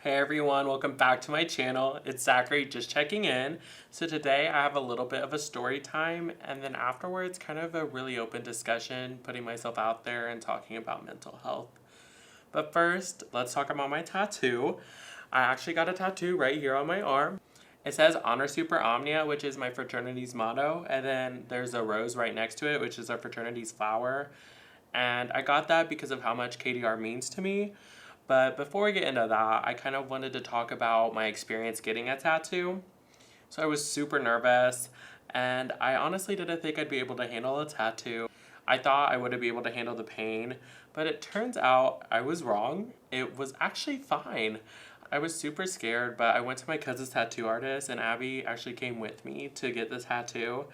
Hey everyone, welcome back to my channel. It's Zachary just checking in. So today I have a little bit of a story time and then afterwards kind of a really open discussion, putting myself out there and talking about mental health. But first, let's talk about my tattoo. I actually got a tattoo right here on my arm. It says Honor Super Omnia, which is my fraternity's motto, and then there's a rose right next to it, which is our fraternity's flower. And I got that because of how much KDR means to me. But before we get into that, I kind of wanted to talk about my experience getting a tattoo. So I was super nervous, and I honestly didn't think I'd be able to handle a tattoo. I thought I wouldn't be able to handle the pain, but it turns out I was wrong. It was actually fine. I was super scared, but I went to my cousin's tattoo artist, and Abby actually came with me to get the tattoo.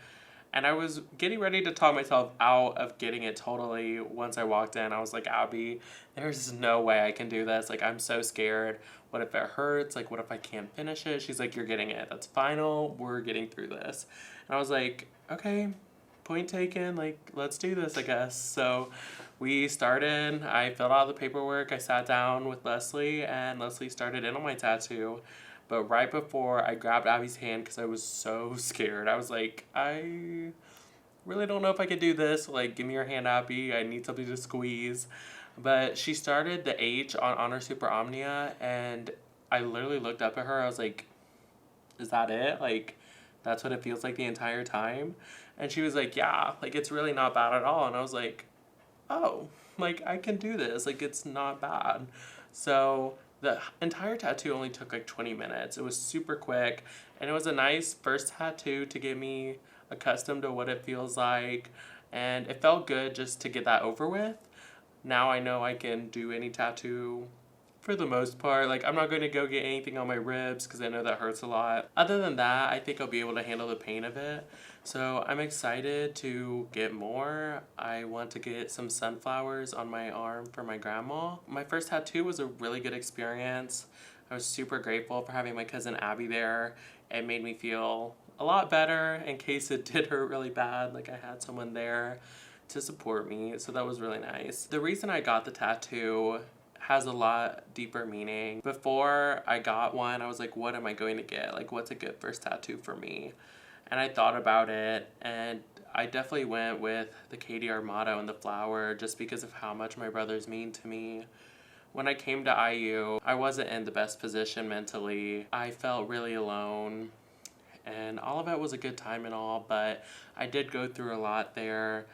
And I was getting ready to talk myself out of getting it totally once I walked in. I was like, Abby, there's no way I can do this. Like, I'm so scared. What if it hurts? Like, what if I can't finish it? She's like, you're getting it. That's final. We're getting through this. And I was like, okay, point taken. Like, let's do this, I guess. So we started. I filled out the paperwork. I sat down with Leslie, and Leslie started in on my tattoo. But right before I grabbed Abby's hand because I was so scared, I was like, I really don't know if I could do this. Like, give me your hand, Abby. I need something to squeeze. But she started the H on Honor Super Omnia, and I literally looked up at her. I was like, is that it? Like, that's what it feels like the entire time? And she was like, yeah, like, it's really not bad at all. And I was like, oh, like, I can do this. Like, it's not bad. So the entire tattoo only took like 20 minutes. It was super quick, and it was a nice first tattoo to get me accustomed to what it feels like, and it felt good just to get that over with. Now I know I can do any tattoo for the most part. Like, I'm not going to go get anything on my ribs because I know that hurts a lot. Other than that, I think I'll be able to handle the pain of it. So I'm excited to get more. I want to get some sunflowers on my arm for my grandma. My first tattoo was a really good experience. I was super grateful for having my cousin Abby there. It made me feel a lot better in case it did hurt really bad. Like, I had someone there to support me, so that was really nice. The reason I got the tattoo has a lot deeper meaning. Before I got one, I was like, what am I going to get? Like, what's a good first tattoo for me? And I thought about it, and I definitely went with the KDR motto and the flower just because of how much my brothers mean to me. When I came to IU, I wasn't in the best position mentally. I felt really alone, and all of it was a good time and all, but I did go through a lot there.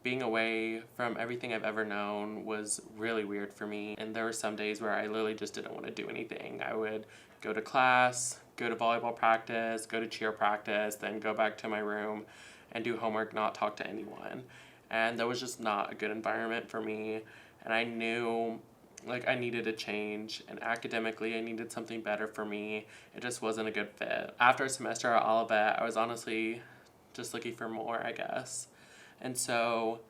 Being away from everything I've ever known was really weird for me, and there were some days where I literally just didn't want to do anything. I would go to class, go to volleyball practice, go to cheer practice, then go back to my room and do homework, not talk to anyone. And that was just not a good environment for me, and I knew like I needed a change, and academically I needed something better for me. It just wasn't a good fit. After a semester at Olivet, I was honestly just looking for more, I guess. And so,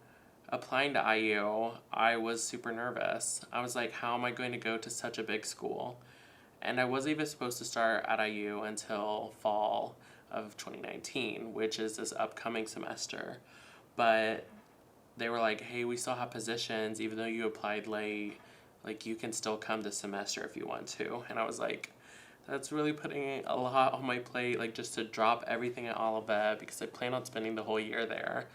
applying to IU, I was super nervous. I was like, how am I going to go to such a big school? And I wasn't even supposed to start at IU until fall of 2019, which is this upcoming semester. But they were like, hey, we still have positions, even though you applied late. Like, you can still come this semester if you want to. And I was like, that's really putting a lot on my plate, like, just to drop everything at Olivet because I plan on spending the whole year there.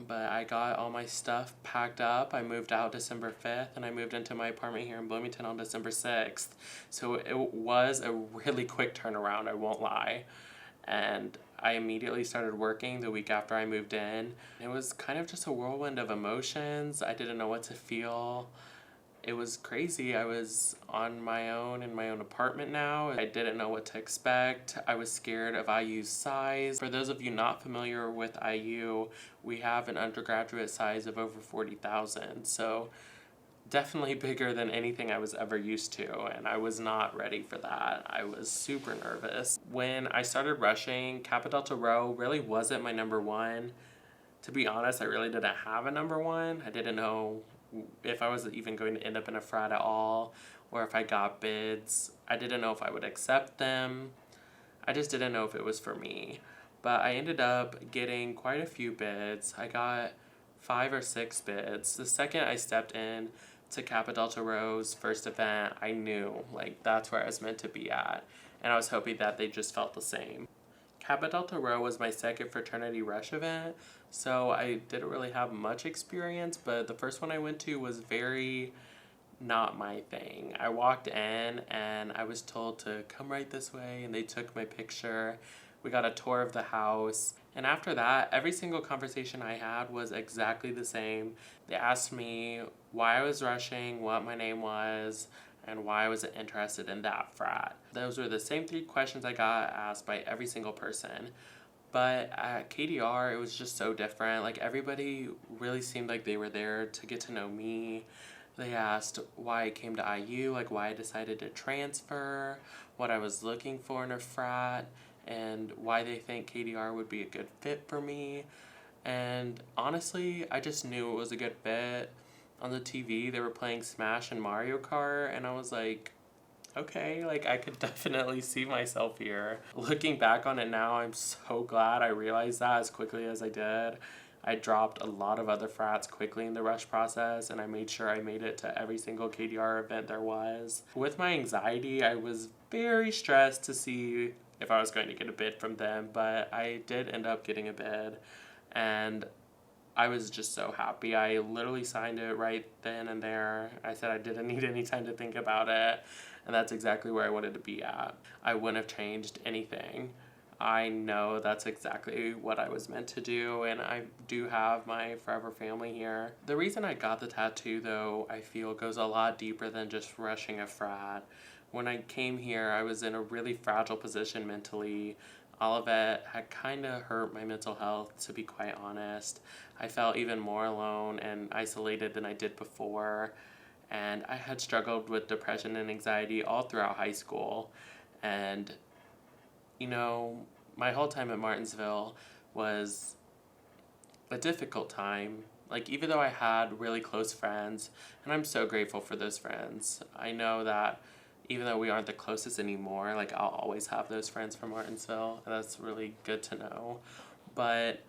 But I got all my stuff packed up. I moved out December 5th, and I moved into my apartment here in Bloomington on December 6th. So it was a really quick turnaround, I won't lie. And I immediately started working the week after I moved in. It was kind of just a whirlwind of emotions. I didn't know what to feel. It was crazy. I was on my own in my own apartment now. I didn't know what to expect. I was scared of IU's size. For those of you not familiar with IU, we have an undergraduate size of over 40,000. So definitely bigger than anything I was ever used to, and I was not ready for that. I was super nervous. When I started rushing, Kappa Delta Rho really wasn't my number one. To be honest, I really didn't have a number one. I didn't know if I was even going to end up in a frat at all, or if I got bids. I didn't know if I would accept them. I just didn't know if it was for me. But I ended up getting quite a few bids. I got 5 or 6 bids. The second I stepped in to Kappa Delta Rho's first event, I knew, like, that's where I was meant to be at. And I was hoping that they just felt the same. Kappa Delta Rho was my second fraternity rush event, so I didn't really have much experience, but the first one I went to was very not my thing. I walked in and I was told to come right this way, and they took my picture. We got a tour of the house, and after that, every single conversation I had was exactly the same. They asked me why I was rushing, what my name was, and why I was interested in that frat. Those were the same 3 questions I got asked by every single person. But at KDR, it was just so different. Like, everybody really seemed like they were there to get to know me. They asked why I came to IU, like why I decided to transfer, what I was looking for in a frat, and why they think KDR would be a good fit for me. And honestly, I just knew it was a good fit. On the TV, they were playing Smash and Mario Kart, and I was like, okay, like I could definitely see myself here. Looking back on it now, I'm so glad I realized that as quickly as I did. I dropped a lot of other frats quickly in the rush process, and I made sure I made it to every single KDR event there was. With my anxiety, I was very stressed to see if I was going to get a bid from them, but I did end up getting a bid, and I was just so happy. I literally signed it right then and there. I said I didn't need any time to think about it, and that's exactly where I wanted to be at. I wouldn't have changed anything. I know that's exactly what I was meant to do, and I do have my forever family here. The reason I got the tattoo, though, I feel goes a lot deeper than just rushing a frat. When I came here, I was in a really fragile position mentally. All of it had kind of hurt my mental health, to be quite honest. I felt even more alone and isolated than I did before, and I had struggled with depression and anxiety all throughout high school. And, you know, my whole time at Martinsville was a difficult time. Like, even though I had really close friends, and I'm so grateful for those friends, I know that even though we aren't the closest anymore, like, I'll always have those friends from Martinsville, and that's really good to know. But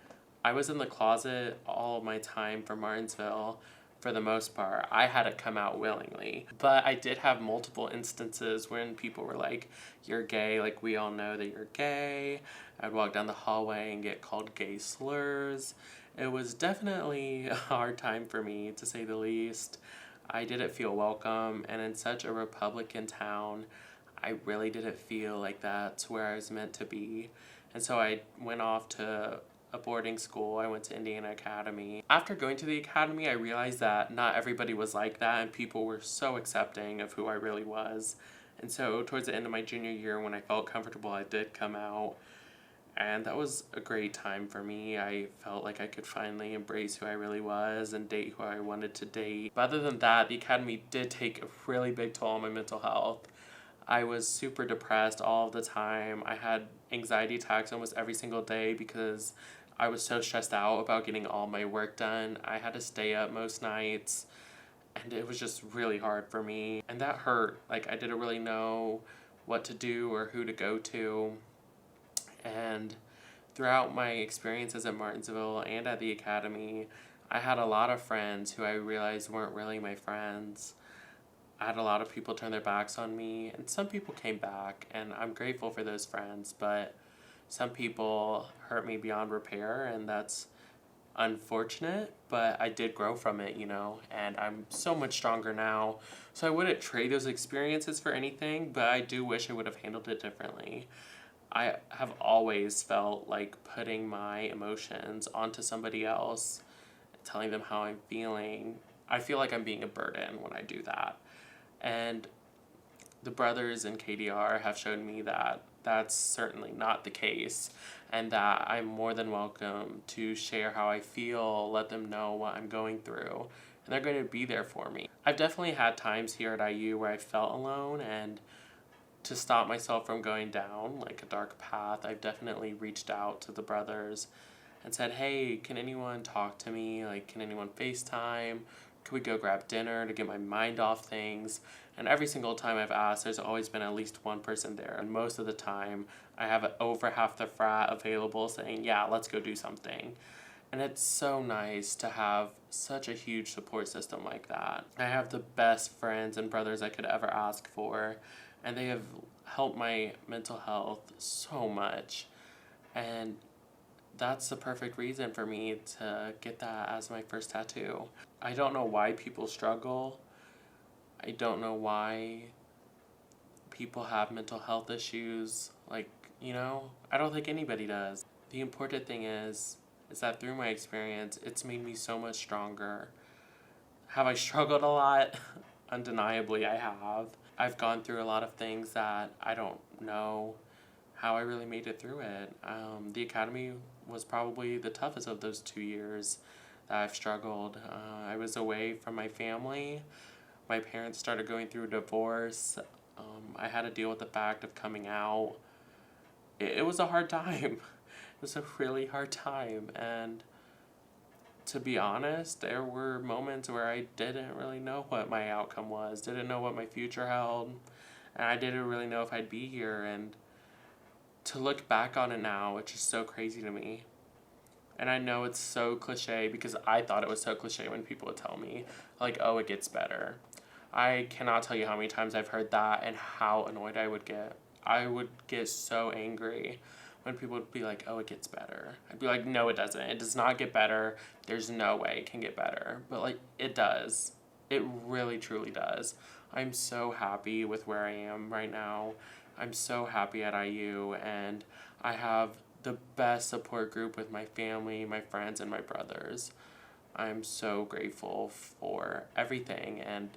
I was in the closet all of my time for Martinsville, for the most part. I had it come out willingly. But I did have multiple instances when people were like, you're gay, like, we all know that you're gay. I'd walk down the hallway and get called gay slurs. It was definitely a hard time for me, to say the least. I didn't feel welcome, and in such a Republican town, I really didn't feel like that's where I was meant to be. And so I went off to a boarding school. I went to Indiana Academy. After going to the academy, I realized that not everybody was like that, and people were so accepting of who I really was. And so towards the end of my junior year, when I felt comfortable, I did come out. And that was a great time for me. I felt like I could finally embrace who I really was and date who I wanted to date. But other than that, the academy did take a really big toll on my mental health. I was super depressed all of the time. I had anxiety attacks almost every single day because I was so stressed out about getting all my work done. I had to stay up most nights, and it was just really hard for me. And that hurt. Like, I didn't really know what to do or who to go to. And throughout my experiences at Martinsville and at the academy, I had a lot of friends who I realized weren't really my friends. I had a lot of people turn their backs on me, and some people came back, and I'm grateful for those friends, but some people hurt me beyond repair, and that's unfortunate, but I did grow from it, you know, and I'm so much stronger now. So I wouldn't trade those experiences for anything, but I do wish I would have handled it differently. I have always felt like putting my emotions onto somebody else, telling them how I'm feeling. I feel like I'm being a burden when I do that. And the brothers in KDR have shown me that that's certainly not the case, and that I'm more than welcome to share how I feel, let them know what I'm going through, and they're going to be there for me. I've definitely had times here at IU where I felt alone, and to stop myself from going down like a dark path, I've definitely reached out to the brothers and said, hey, can anyone talk to me? Like, can anyone FaceTime? Could we go grab dinner to get my mind off things? And every single time I've asked, there's always been at least one person there. And most of the time, I have over half the frat available saying, yeah, let's go do something. And it's so nice to have such a huge support system like that. I have the best friends and brothers I could ever ask for, and they have helped my mental health so much. And that's the perfect reason for me to get that as my first tattoo. I don't know why people struggle. I don't know why people have mental health issues. Like, I don't think anybody does. The important thing is that through my experience, it's made me so much stronger. Have I struggled a lot? Undeniably, I have. I've gone through a lot of things that I don't know how I really made it through it. The academy was probably the toughest of those 2 years that I've struggled. I was away from my family. My parents started going through a divorce. I had to deal with the fact of coming out. It was a hard time. It was a really hard time. And to be honest, there were moments where I didn't really know what my outcome was, didn't know what my future held, and I didn't really know if I'd be here. And to look back on it now, it's just so crazy to me. And I know it's so cliche because I thought it was so cliche when people would tell me, like, oh, it gets better. I cannot tell you how many times I've heard that and how annoyed I would get. I would get so angry when people would be like, oh, it gets better. I'd be like, no, it doesn't. It does not get better. There's no way it can get better. But, like, it does. It really, truly does. I'm so happy with where I am right now. I'm so happy at IU, and I have the best support group with my family, my friends, and my brothers. I'm so grateful for everything, and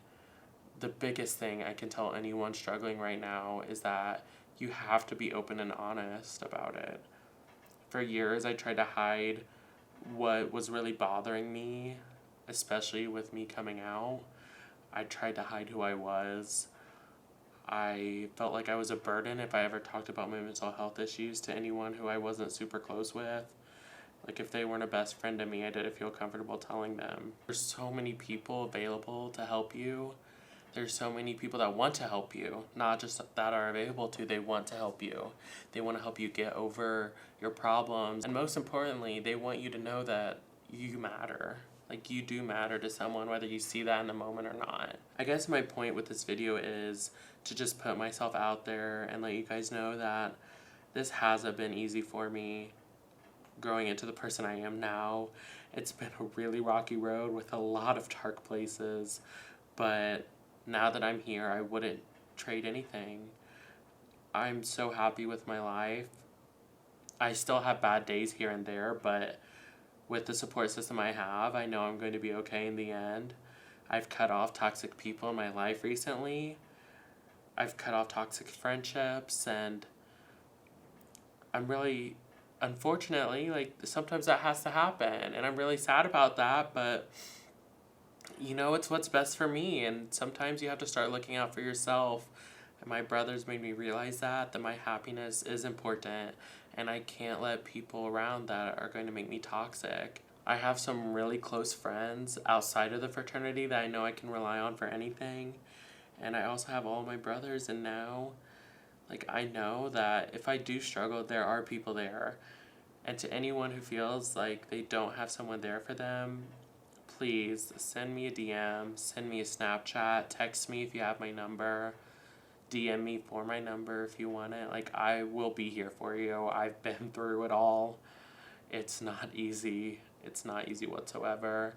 the biggest thing I can tell anyone struggling right now is that you have to be open and honest about it. For years, I tried to hide what was really bothering me, especially with me coming out. I tried to hide who I was. I felt like I was a burden if I ever talked about my mental health issues to anyone who I wasn't super close with. Like, if they weren't a best friend to me, I didn't feel comfortable telling them. There's so many people available to help you. There's so many people that want to help you, not just that are available to, they want to help you. They want to help you get over your problems. And most importantly, they want you to know that you matter. Like, you do matter to someone, whether you see that in the moment or not. I guess my point with this video is to just put myself out there and let you guys know that this hasn't been easy for me growing into the person I am now. It's been a really rocky road with a lot of dark places, but now that I'm here, I wouldn't trade anything. I'm so happy with my life. I still have bad days here and there, but with the support system I have, I know I'm going to be okay in the end. I've cut off toxic people in my life recently. I've cut off toxic friendships, and I'm really, unfortunately, like, sometimes that has to happen, and I'm really sad about that, but it's what's best for me, and sometimes you have to start looking out for yourself. And my brothers made me realize that my happiness is important, and I can't let people around that are going to make me toxic. I have some really close friends outside of the fraternity that I know I can rely on for anything, and I also have all my brothers, and now, like, I know that if I do struggle, there are people there. And to anyone who feels like they don't have someone there for them, please send me a DM, send me a Snapchat, text me if you have my number, DM me for my number if you want it. Like, I will be here for you. I've been through it all. It's not easy. It's not easy whatsoever.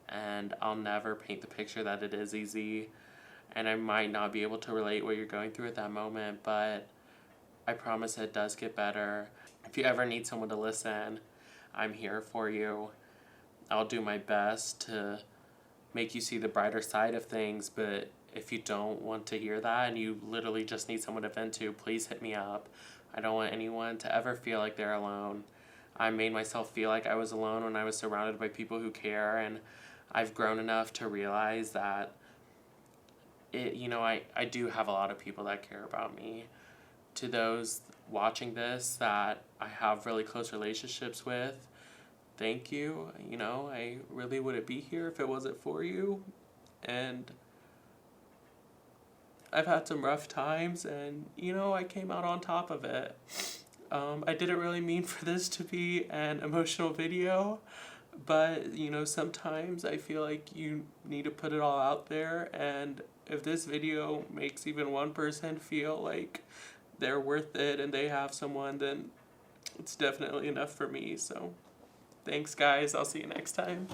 And I'll never paint the picture that it is easy. And I might not be able to relate what you're going through at that moment, but I promise it does get better. If you ever need someone to listen, I'm here for you. I'll do my best to make you see the brighter side of things, but if you don't want to hear that and you literally just need someone to vent to, please hit me up. I don't want anyone to ever feel like they're alone. I made myself feel like I was alone when I was surrounded by people who care, and I've grown enough to realize that I do have a lot of people that care about me. To those watching this that I have really close relationships with, thank you. I really wouldn't be here if it wasn't for you. And I've had some rough times, and, I came out on top of it. I didn't really mean for this to be an emotional video, But, you know, sometimes I feel like you need to put it all out there, and if this video makes even one person feel like they're worth it and they have someone, then it's definitely enough for me. So thanks, guys. I'll see you next time.